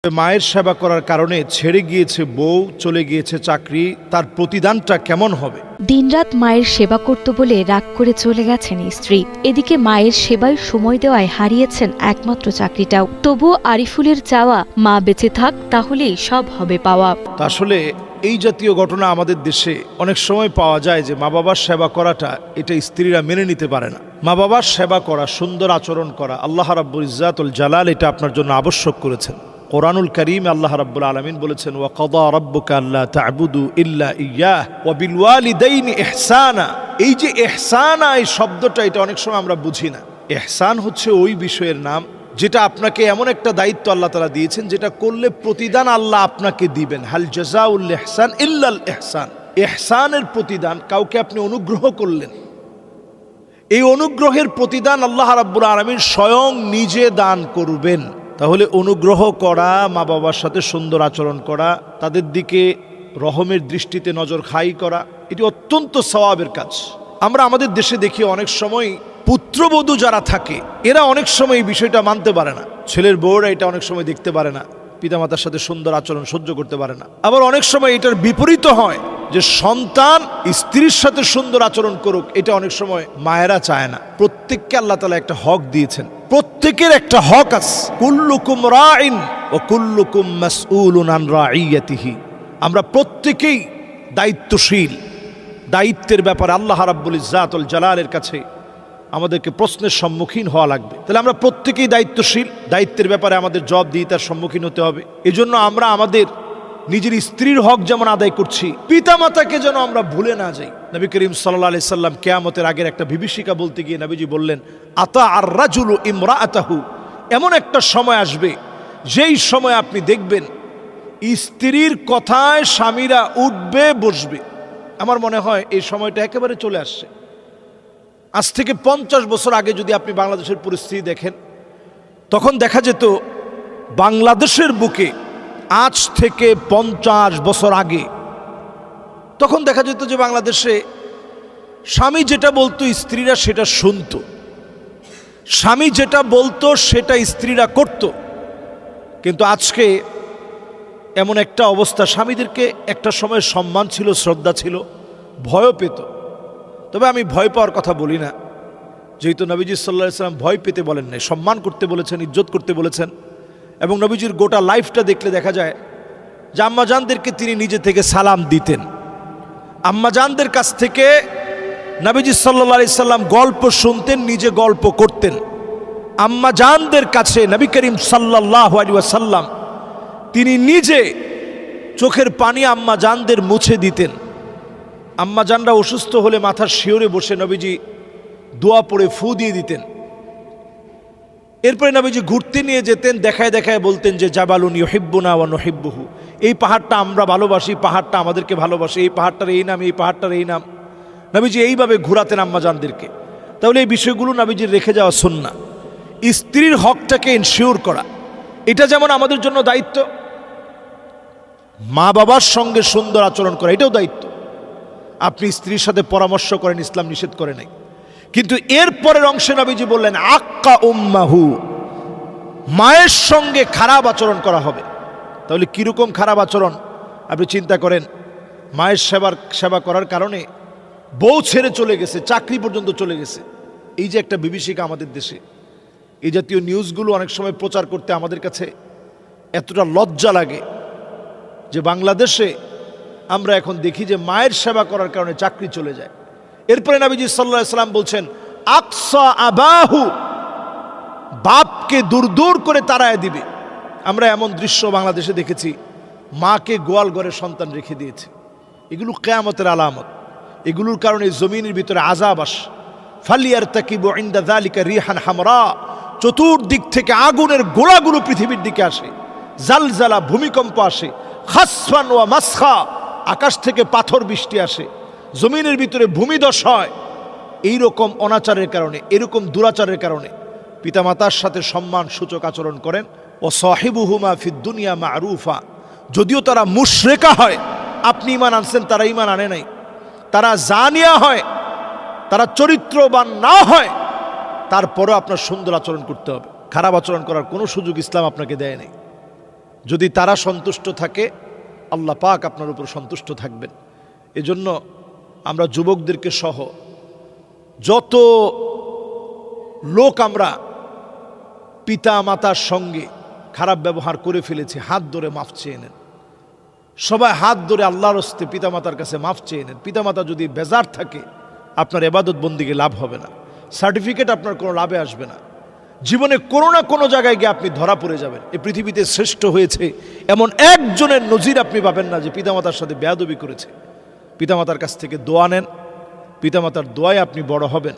মায়ের সেবা করার কারণে ছেড়ে গিয়েছে বউ, চলে গিয়েছে চাকরি, তার প্রতিদানটা কেমন হবে? দিনরাত মায়ের সেবা করত বলে রাগ করে চলে গেছেন স্ত্রী। এদিকে মায়ের সেবায় সময় দেওয়ায় হারিয়েছেন একমাত্র চাকরিটাও। তবুও আরিফুলের চাওয়া, মা বেঁচে থাক, তাহলেই সব হবে পাওয়া। আসলে এই জাতীয় ঘটনা আমাদের দেশে অনেক সময় পাওয়া যায় যে মা বাবার সেবা করাটা এটা স্ত্রীরা মেনে নিতে পারে না। মা বাবার সেবা করা, সুন্দর আচরণ করা আল্লাহ রাব্বুল ইজ্জাতুল জালাল এটা আপনার জন্য আবশ্যক করেছেন। কোরআনুল কারীমে আল্লাহ রাব্বুল আলামিন বলেছেন, ওয়া কাদা রাব্বুকা আল্লা তা'বুদু ইল্লা ইয়্যাহ ওয়া বিল ওয়ালিদাইনি ইহসানা। এই যে ইহসানা, এই শব্দটা এটা অনেক সময় আমরা বুঝি না। ইহসান হচ্ছে ওই বিষয়ের নাম যেটা আপনাকে এমন একটা দায়িত্ব আল্লাহ তাআলা দিয়েছেন যেটা করলে প্রতিদান আল্লাহ আপনাকে দিবেন। হাল জাযাউল ইহসান ইল্লাল ইহসান। ইহসানের প্রতিদান, কাউকে আপনি অনুগ্রহ করলেন, এই অনুগ্রহের প্রতিদান আল্লাহ রাব্বুল আলামিন স্বয়ং নিজে দান করবেন। তাহলে অনুগ্রহ করা, মা বাবার সাথে সুন্দর আচরণ করা, তাদের দিকে রহমের দৃষ্টিতে নজর খাই করা, এটি অত্যন্ত সওয়াবের কাজ। আমরা আমাদের দেশে দেখি অনেক সময় পুত্রবধূ যারা থাকে এরা অনেক সময় এই বিষয়টা মানতে পারে না। ছেলের বউরা এটা অনেক সময় দেখতে পারে না, পিতামাতার সাথে সুন্দর আচরণ সহ্য করতে পারে না। আবার অনেক সময় এটার বিপরীত হয় যে সন্তান স্ত্রীর সাথে সুন্দর আচরণ করুক, এটা অনেক সময় মায়েরা চায় না। প্রত্যেককে আল্লাহ তাআলা একটা হক দিয়েছেন, প্রত্যেকের একটা হক আছে। কুল্লুকুম রাইন ওয়া কুল্লুকুম মাসউলুন আন রাইয়াতিহি। আমরা প্রত্যেকেই দায়িত্বশীল। দায়িত্বের ব্যাপারে আল্লাহ রাব্বুল ইজ্জাতুল জালালের কাছে আমাদেরকে প্রশ্নের সম্মুখীন হওয়া লাগবে। তাহলে আমরা প্রত্যেকেই দায়িত্বশীল, দায়িত্বের ব্যাপারে আমাদের জবাবদিহিতার সম্মুখীন হতে হবে। এজন্য আমরা আমাদের নিজের স্ত্রীর হক যেমন আদায় করছি, পিতামাতাকে যেন আমরা ভুলে না যাই। নবী করিম সাল্লাল্লাহু আলাইহি সাল্লাম কিয়ামতের আগের একটা বিভীষিকা বলতে গিয়ে নবীজি বললেন, আতা আর রাজুলু ইমরাআতাহু। এমন একটা সময় আসবে যেই সময় আপনি দেখবেন স্ত্রীর কথায় স্বামীরা উঠবে বসবে। আমার মনে হয় এই সময়টা একেবারে চলে আসছে। আজ থেকে 50 বছর আগে যদি আপনি বাংলাদেশের পরিস্থিতি দেখেন, তখন দেখা যেত বাংলাদেশের বুকে আজ থেকে 50 বছর আগে তখন দেখা যেত যে বাংলাদেশে স্বামী যেটা বলতো স্ত্রীরা সেটা শুনতো, স্বামী যেটা বলতো সেটা স্ত্রীরা করত। কিন্তু আজকে এমন একটা অবস্থা, স্বামীদেরকে একটা সময় সম্মান ছিল, শ্রদ্ধা ছিল, ভয়ও পেত। তবে আমি ভয় পাওয়ার কথা বলি না, যেহেতু নবীজি সাল্লাল্লাহু আলাইহি সাল্লাম ভয় পেতে বলেন নাই, সম্মান করতে বলেছেন, ইজ্জত করতে বলেছেন। এবং নবীজির গোটা লাইফটা দেখলে দেখা যায় যে আম্মাজানদেরকে তিনি নিজে থেকে সালাম দিতেন। আম্মাজানদের কাছ থেকে নবীজি সাল্লাল্লাহু আলাইহি সাল্লাম গল্প শুনতেন, নিজে গল্প করতেন। আম্মাজানদের কাছে নবী করিম সাল্লাল্লাহু আলাইহি ওয়াসাল্লাম তিনি নিজে চোখের পানি আম্মাজানদের মুছে দিতেন। আম্মাজানরা অসুস্থ হলে মাথার শিওরে বসে নবীজি দোয়া পড়ে ফু দিয়ে দিতেন। এরপরে নবীজি ঘুরতে নিয়ে যেতেন, দেখায় দেখায় বলতেন যে জাবালুন ইউহিব্বুনা ওয়া নুহিব্বুহু। এই পাহাড়টা আমরা ভালোবাসি, পাহাড়টা আমাদেরকে ভালোবাসে, এই পাহাড়টার এই নাম, এই পাহাড়টার এই নাম। নবীজি এইভাবে ঘুরাতেন আম্মাজানদেরকে। তাহলে এই বিষয়গুলো নবীজির রেখে যাওয়া সুন্নাহ। স্ত্রীর হকটাকে ইনশিওর করা, এটা যেমন আমাদের জন্য দায়িত্ব, মা বাবার সঙ্গে সুন্দর আচরণ করা এটাও দায়িত্ব। আপনি স্ত্রীর সাথে পরামর্শ করেন, ইসলাম নিষেধ করে নাই। কিন্তু এর পরের অংশে নবীজি বললেন আক্কা উম্মাহু, মায়ের সঙ্গে খারাপ আচরণ করা হবে। তাহলে কিরকম খারাপ আচরণ আপনি চিন্তা করেন। মায়ের সেবা করার কারণে বউ ছেড়ে চলে গেছে, চাকরি পর্যন্ত চলে গেছে। এই যে একটা বিভীষিকা আমাদের দেশে, এই জাতীয় নিউজগুলো অনেক সময় প্রচার করতে আমাদের কাছে এতটা লজ্জা লাগে যে বাংলাদেশে আমরা এখন দেখি যে মায়ের সেবা করার কারণে চাকরি চলে যায়। এরপরে নবীজি সাল্লাল্লাহু আলাইহি সাল্লাম বলছেন আকসা আবাহু, বাপকে দূর দূর করে তাড়ায় দিবে। আমরা এমন দৃশ্য বাংলাদেশে দেখেছি, মাকে গোয়াল ঘরে সন্তান রেখে দিয়েছে। এগুলো কিয়ামতের আলামত। এগুলোর কারণে জমিনের ভিতরে আযাব আসে। ফালিয়ারতাকিবু ইনদা যালিকা রিহান হামরা, চতুর্দিক থেকে আগুনের গোলাগুলো পৃথিবীর দিকে আসে, জালজালা ভূমিকম্প আসে, খাসফান ওয়া মাসখা, আকাশ থেকে পাথর বৃষ্টি আসে, জমিনের ভিতরে ভূমিধস হয়। এইরকম অনাচারের কারণে, এরকম দুরাচারের কারণে পিতামাতার সাথে সম্মান সূচক আচরণ করেন। ও সাহিবুহুমা ফিদ দুনিয়া মারুফা, যদিও তারা মুশরিকা হয়, আপনি ঈমান আনছেন, তারা ঈমান আনে নাই, তারা জানিয়া হয়, তারা চরিত্রবান না হয়, তারপরেও আপনার সুন্দর আচরণ করতে হবে। খারাপ আচরণ করার কোনো সুযোগ ইসলাম আপনাকে দেয় নাই। যদি তারা সন্তুষ্ট থাকে আল্লাহ পাক আপনার উপর সন্তুষ্ট থাকবেন। এজন্য আমরা যুবকদেরকে সহ যত লোক আমরা পিতা মাতার সঙ্গে খারাপ ব্যবহার করে ফেলেছি, হাত ধরে মাফ চেয়ে নেন। সবাই হাত ধরে আল্লাহর হস্তে পিতামাতার কাছে মাফ চেয়ে নেন। পিতামাতা যদি বেজার থাকে আপনার ইবাদত বন্দিকে লাভ হবে না, সার্টিফিকেট আপনার কোনো লাভে আসবে না। জীবনে কোনো না কোনো জায়গায় গিয়ে আপনি ধরা পড়ে যাবেন। এই পৃথিবীতে শ্রেষ্ঠ হয়েছে এমন একজনের নজির আপনি পাবেন না যে পিতামাতার সাথে বেয়াদবি করেছে। পিতামাতার কাছ থেকে দোয়া নেন, পিতামাতার দোয়ায় আপনি বড় হবেন,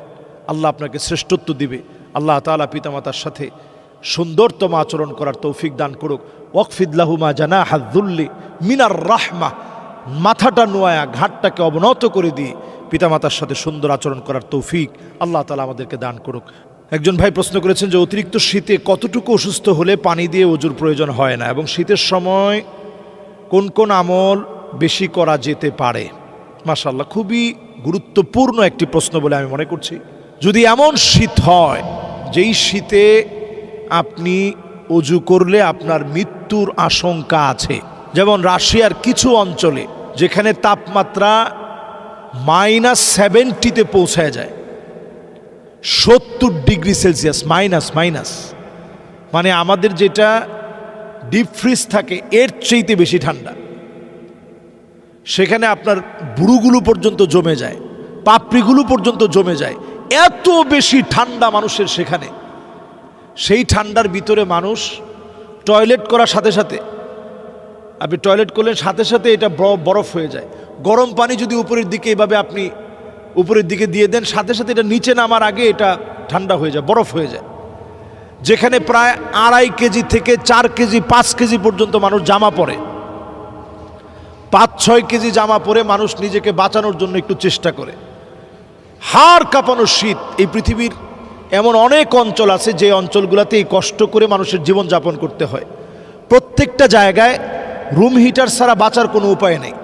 আল্লাহ আপনাকে শ্রেষ্ঠত্ব দিবে। আল্লাহ তাআলা পিতামাতার সাথে সুন্দরতম আচরণ করার তৌফিক দান করুক। ওয়াকফিদলাহুমা জানাহা যুল্লি মিনার রাহমা, মাথাটা নোয়া ঘাটটাকে অবনত করে দিয়ে পিতামাতার সাথে সুন্দর আচরণ করার তৌফিক আল্লাহ তাআলা আমাদেরকে দান করুক। একজন ভাই প্রশ্ন করেছেন যে অতিরিক্ত শীতে কতটুকু অসুস্থ হলে পানি দিয়ে ওযুর প্রয়োজন হয় না, এবং শীতের সময় কোন কোন আমল বেশি করা যেতে পারে। মাশাআল্লাহ, খুবই গুরুত্বপূর্ণ একটি প্রশ্ন বলে আমি মনে করছি। যদি এমন শীত হয় যেই শীতে আপনি ওযু করলে আপনার মৃত্যুর আশঙ্কা আছে, যেমন রাশিয়ার কিছু অঞ্চলে যেখানে তাপমাত্রা -70-তে পৌঁছায় যায়, 70 ডিগ্রি সেলসিয়াস, মাইনাস, মানে আমাদের যেটা ডিপ ফ্রিজ থাকে এর চাইতে বেশি ঠান্ডা। সেখানে আপনার বুড়ুগুলো পর্যন্ত জমে যায়, পাপড়িগুলো পর্যন্ত জমে যায়, এত বেশি ঠান্ডা মানুষের সেখানে। সেই ঠান্ডার ভিতরে মানুষ টয়লেট করার সাথে সাথে, আপনি টয়লেট করলেন সাথে সাথে এটা বরফ হয়ে যায়। গরম পানি যদি উপরের দিকে এভাবে আপনি উপরের দিকে দিয়ে দেন, সাথে সাথে এটা নিচে নামার আগে এটা ঠান্ডা হয়ে যায়, বরফ হয়ে যায়। যেখানে প্রায় 2.5 কেজি থেকে 4 কেজি 5 কেজি পর্যন্ত মানুষ জামা পরে, 5-6 কেজি জামা পরে মানুষ নিজেকে বাঁচানোর জন্য একটু চেষ্টা করে। হাড় কাঁপানো শীত। এই পৃথিবীর এমন অনেক অঞ্চল আছে যে অঞ্চলগুলোতে এই কষ্ট করে মানুষের জীবনযাপন করতে হয়। প্রত্যেকটা জায়গায় রুম হিটার ছাড়া বাঁচার কোনো উপায় নেই।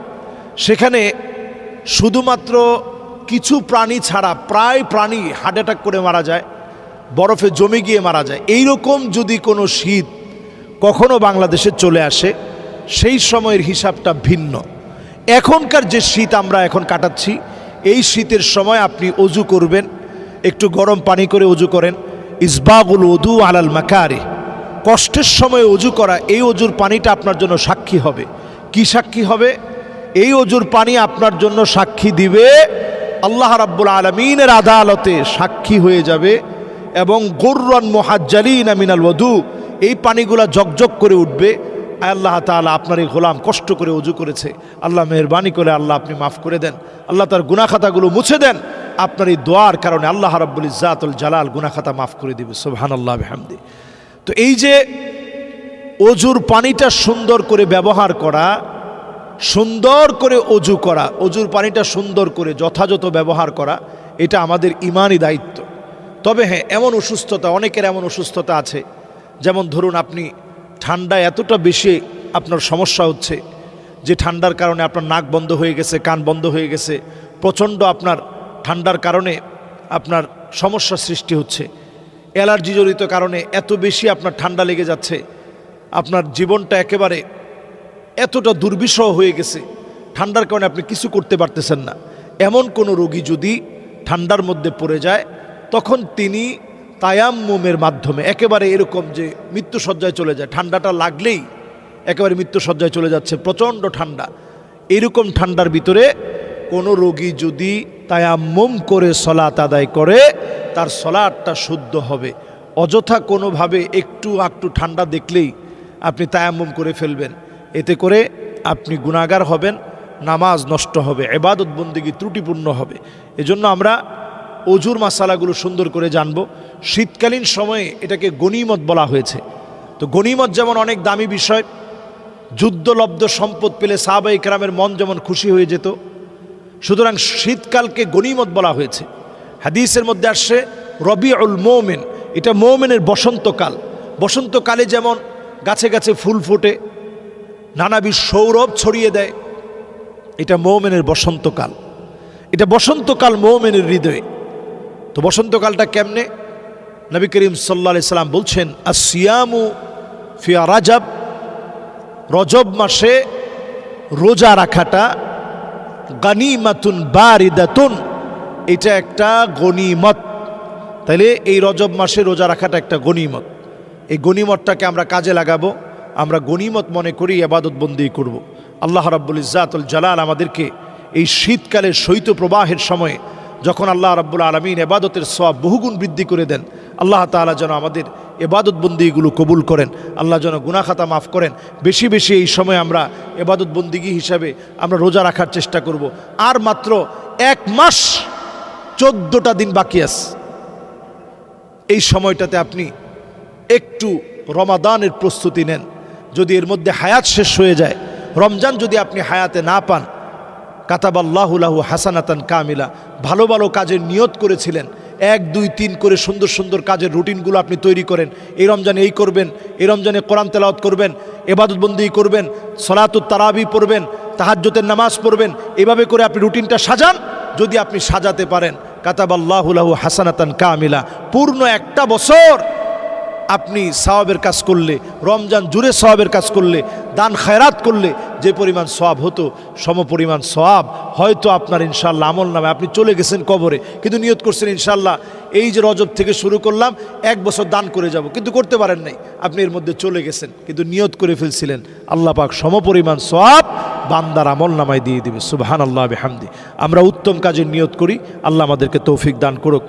সেখানে শুধুমাত্র কিছু প্রাণী ছাড়া প্রায় প্রাণী হার্ট অ্যাটাক করে মারা যায়, বরফে জমে গিয়ে মারা যায়। এই রকম যদি কোনো শীত কখনো বাংলাদেশে চলে আসে, সেই সময়ের হিসাবটা ভিন্ন। এখনকার যে শীত আমরা এখন কাটাচ্ছি, এই শীতের সময় আপনি ওযু করবেন, একটু গরম পানি করে ওযু করেন। ইসবাগুল ওযু আলাল মাকারিহ, কষ্টের সময় ওযু করা, এই ওযুর পানিটা আপনার জন্য সাক্ষী হবে। কি সাক্ষী হবে? এই ওযুর পানি আপনার জন্য সাক্ষী দিবে আল্লাহ রাব্বুল আলামিনের আদালতে, সাক্ষী হয়ে যাবে। এবং গুররান মুহাজ্জালিনা মিনাল ওযু, এই পানিগুলা জকজক করে উঠবে। আল্লাহ তাআলা আপনার এই গোলাম কষ্ট করে ওযু করেছে, আল্লাহ মেহেরবানি করে আল্লাহ আপনি মাফ করে দেন, আল্লাহ তার গুনাহ খাতাগুলো মুছে দেন। আপনার এই দোয়ার কারণে আল্লাহ রাব্বুল ইজ্জাতুল জালাল গুনাহ খাতা মাফ করে দিবে। সুবহানাল্লাহ বিহামদি। তো এই যে ওযুর পানিটা সুন্দর করে ব্যবহার করা, সুন্দর করে ওযু করা, ওযুর পানিটা সুন্দর করে যথাযথ ব্যবহার করা, এটা আমাদের ঈমানি দায়িত্ব। তবে হ্যাঁ, এমন অসুস্থতা, অনেকের এমন অসুস্থতা আছে, যেমন ধরুন আপনি ঠান্ডায় এতটা বেশি আপনার সমস্যা হচ্ছে যে ঠান্ডার কারণে আপনার নাক বন্ধ হয়ে গেছে, কান বন্ধ হয়ে গেছে, প্রচণ্ড আপনার ঠান্ডার কারণে আপনার সমস্যা সৃষ্টি হচ্ছে, অ্যালার্জি জড়িত কারণে এত বেশি আপনার ঠান্ডা লেগে যাচ্ছে, আপনার জীবনটা একেবারে এতটা দুর্বিষহ হয়ে গেছে, ঠান্ডার কারণে আপনি কিছু করতে পারতেছেন না। এমন কোনো রোগী যদি ঠান্ডার মধ্যে পড়ে যায়, তখন তিনি তায়াম্মুমের মাধ্যমে একেবারে এরকম যে মৃত্যুসজ্জায় চলে যায়, ঠান্ডাটা লাগলেই একেবারে মৃত্যুসজ্জায় চলে যাচ্ছে, প্রচণ্ড ঠান্ডা, এরকম ঠান্ডার ভিতরে কোনো রোগী যদি তায়াম্মুম করে সলাত আদায় করে, তার সলাতটা শুদ্ধ হবে। অযথা কোনোভাবে একটু ঠান্ডা দেখলেই আপনি তায়াম্মুম করে ফেলবেন, এতে করে আপনি গুনাহগার হবেন, নামাজ নষ্ট হবে, ইবাদত বন্দেগী ত্রুটিপূর্ণ হবে। এজন্য আমরা ওযুর মাসালাগুলো সুন্দর করে জানব। শীতকালীন সময়ে এটাকে গনিমত বলা হয়েছে। তো গনিমত যেমন অনেক দামি বিষয়, যুদ্ধলব্ধ সম্পদ পেলে সাহাবায়ে কেরামের মন যেমন খুশি হয়ে যেত, সুতরাং শীতকালকে গনিমত বলা হয়েছে। হাদিসের মধ্যে আসছে রবিউল মুমিন, এটা মুমিনের বসন্তকাল। বসন্তকালে যেমন গাছে গাছে ফুল ফোটে, নানাবিধ সৌরভ ছড়িয়ে দেয়, এটা মুমিনের বসন্তকাল। এটা বসন্তকাল মুমিনের হৃদয়ে। তো বসন্তকালটা কেমনে? নবী করিম সাল্লাল্লাহু আলাইহি সাল্লাম বলছেন, আসিয়ামু ফি রাজাব রজব মাসে রোজা রাখাটা গানিমাতুন বারিদাতুন, এটা একটা গনিমত। তাইলে এই রজব মাসে রোজা রাখাটা একটা গনিমত। এই গনিমতটাকে আমরা কাজে লাগাবো, আমরা গনিমত মনে করি ইবাদত বন্দি করব। আল্লাহ রাব্বুল ইজ্জাতুল জালাল আমাদেরকে এই শীতকালের শৈত্যপ্রবাহের সময়ে যখন আল্লাহ রাব্বুল আলামিন ইবাদতের সওয়াব বহুগুণ বৃদ্ধি করে দেন, আল্লাহ তাআলা যেন আমাদের ইবাদত বন্দিগুলো কবুল করেন, আল্লাহ যেন গুনাহ খাতা মাফ করেন। বেশি বেশি এই সময় আমরা ইবাদত বন্দিগি হিসাবে আমরা রোজা রাখার চেষ্টা করব। আর মাত্র 1 মাস 14টা দিন বাকি আছে। এই সময়টাতে আপনি একটু রমাদানের প্রস্তুতি নেন। যদি এর মধ্যে হায়াত শেষ হয়ে যায়, রমজান যদি আপনি হায়াতে না পান, কাতাবাল্লাহু লাহু হাসানাতান কামিলা, ভালো ভালো কাজের নিয়ত করেছিলেন, 1 2 3 করে সুন্দর সুন্দর কাজের রুটিনগুলো আপনি তৈরি করেন। এই রমজানে এই করবেন, এই রমজানে কোরআন তেলাওয়াত করবেন, ইবাদত বন্দি করবেন, সলাতুত তারাবি পড়বেন, তাহাজ্জুদের নামাজ পড়বেন। এইভাবে করে আপনি রুটিনটা সাজান। যদি আপনি সাজাতে পারেন, কাতাবাল্লাহু লাহু হাসানাতান কামিলা, পূর্ণ একটা বছর আপনি সওয়াবের কাজ করলে, রমজান জুড়ে সওয়াবের কাজ করলে, দান খায়রাত করলে যে পরিমাণ সওয়াব হতো, সমপরিমাণ সওয়াব হয়তো আপনার ইনশাআল্লাহ আমল নামে। আপনি চলে গেছেন কবরে, কিন্তু নিয়ত করছেন ইনশাআল্লাহ এই যে রজব থেকে শুরু করলাম 1 বছর দান করে যাব, কিন্তু করতে পারেন নাই। আপনি এর মধ্যে চলে গেছেন, কিন্তু নিয়ত করে ফেলছিলেন। আল্লাহ পাক সমপরিমাণ সওয়াব বান্দার আমল নামায় দিয়ে দিবে। সুবহানাল্লাহ বিহামদি। আমরা উত্তম কাজের নিয়ত করি, আল্লাহ আমাদেরকে তৌফিক দান করুক।